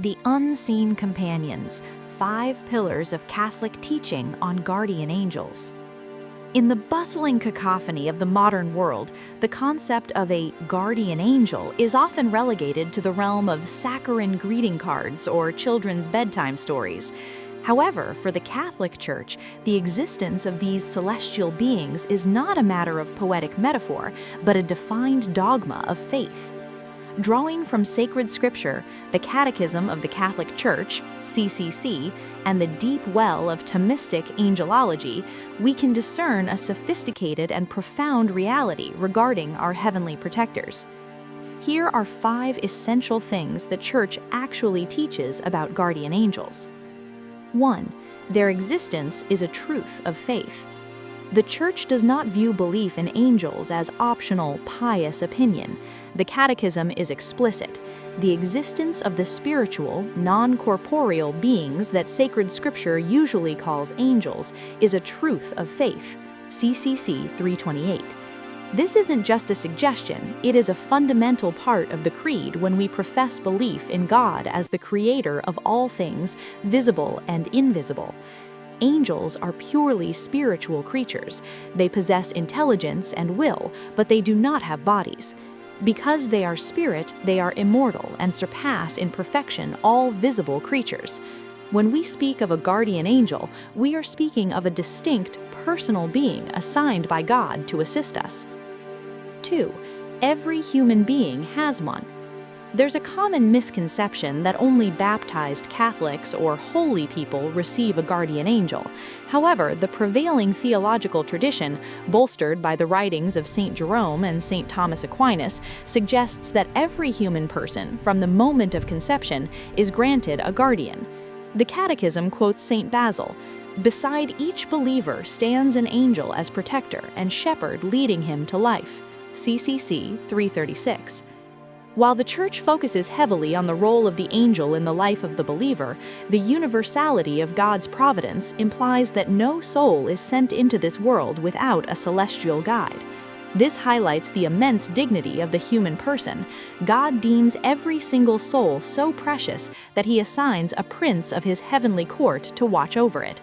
The Unseen Companions, 5 Pillars of Catholic Teaching on Guardian Angels. In the bustling cacophony of the modern world, the concept of a guardian angel is often relegated to the realm of saccharine greeting cards or children's bedtime stories. However, for the Catholic Church, the existence of these celestial beings is not a matter of poetic metaphor, but a defined dogma of faith. Drawing from sacred scripture, the Catechism of the Catholic Church, CCC, and the deep well of Thomistic angelology, we can discern a sophisticated and profound reality regarding our heavenly protectors. Here are 5 essential things the Church actually teaches about guardian angels. 1. Their existence is a truth of faith. The Church does not view belief in angels as optional, pious opinion. The Catechism is explicit. The existence of the spiritual, non-corporeal beings that sacred scripture usually calls angels is a truth of faith. CCC 328. This isn't just a suggestion, it is a fundamental part of the Creed when we profess belief in God as the creator of all things, visible and invisible. Angels are purely spiritual creatures. They possess intelligence and will, but they do not have bodies. Because they are spirit, they are immortal and surpass in perfection all visible creatures. When we speak of a guardian angel, we are speaking of a distinct, personal being assigned by God to assist us. 2. Every human being has one. There's a common misconception that only baptized Catholics or holy people receive a guardian angel. However, the prevailing theological tradition, bolstered by the writings of St. Jerome and St. Thomas Aquinas, suggests that every human person, from the moment of conception, is granted a guardian. The Catechism quotes St. Basil, "Beside each believer stands an angel as protector and shepherd leading him to life." CCC 336. While the Church focuses heavily on the role of the angel in the life of the believer, the universality of God's providence implies that no soul is sent into this world without a celestial guide. This highlights the immense dignity of the human person. God deems every single soul so precious that he assigns a prince of his heavenly court to watch over it.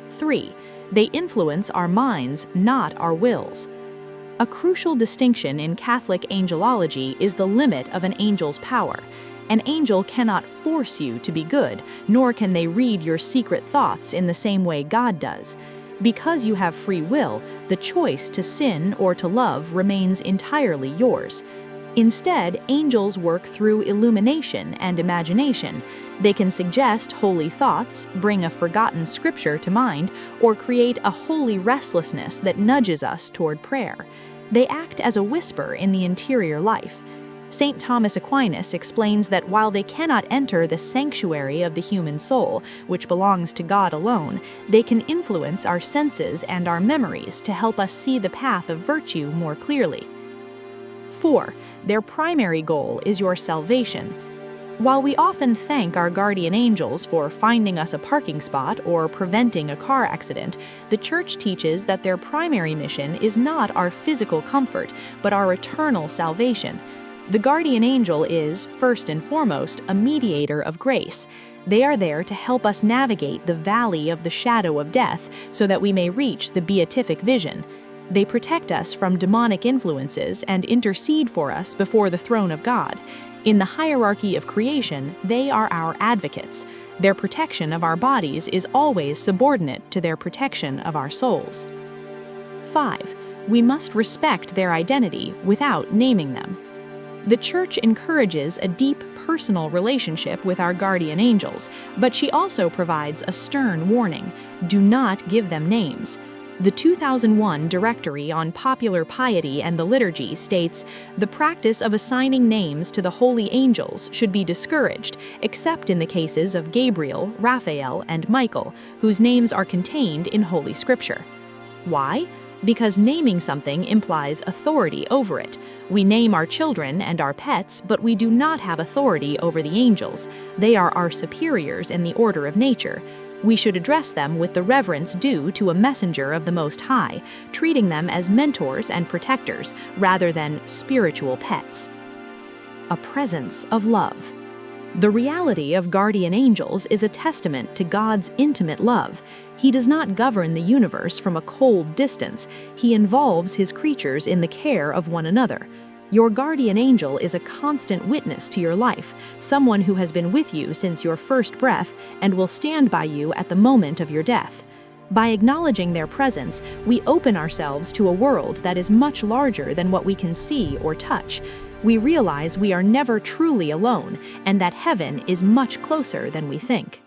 3. They influence our minds, not our wills. A crucial distinction in Catholic angelology is the limit of an angel's power. An angel cannot force you to be good, nor can they read your secret thoughts in the same way God does. Because you have free will, the choice to sin or to love remains entirely yours. Instead, angels work through illumination and imagination. They can suggest holy thoughts, bring a forgotten scripture to mind, or create a holy restlessness that nudges us toward prayer. They act as a whisper in the interior life. St. Thomas Aquinas explains that while they cannot enter the sanctuary of the human soul, which belongs to God alone, they can influence our senses and our memories to help us see the path of virtue more clearly. 4. Their primary goal is your salvation. While we often thank our guardian angels for finding us a parking spot or preventing a car accident, the Church teaches that their primary mission is not our physical comfort, but our eternal salvation. The guardian angel is, first and foremost, a mediator of grace. They are there to help us navigate the valley of the shadow of death so that we may reach the beatific vision. They protect us from demonic influences and intercede for us before the throne of God. In the hierarchy of creation, they are our advocates. Their protection of our bodies is always subordinate to their protection of our souls. 5. We must respect their identity without naming them. The Church encourages a deep personal relationship with our guardian angels, but she also provides a stern warning: do not give them names. The 2001 Directory on Popular Piety and the Liturgy states, "The practice of assigning names to the holy angels should be discouraged, except in the cases of Gabriel, Raphael, and Michael, whose names are contained in Holy Scripture." Why? Because naming something implies authority over it. We name our children and our pets, but we do not have authority over the angels. They are our superiors in the order of nature. We should address them with the reverence due to a messenger of the Most High, treating them as mentors and protectors rather than spiritual pets. A presence of love. The reality of guardian angels is a testament to God's intimate love. He does not govern the universe from a cold distance. He involves his creatures in the care of one another. Your guardian angel is a constant witness to your life, someone who has been with you since your first breath and will stand by you at the moment of your death. By acknowledging their presence, we open ourselves to a world that is much larger than what we can see or touch. We realize we are never truly alone, and that heaven is much closer than we think.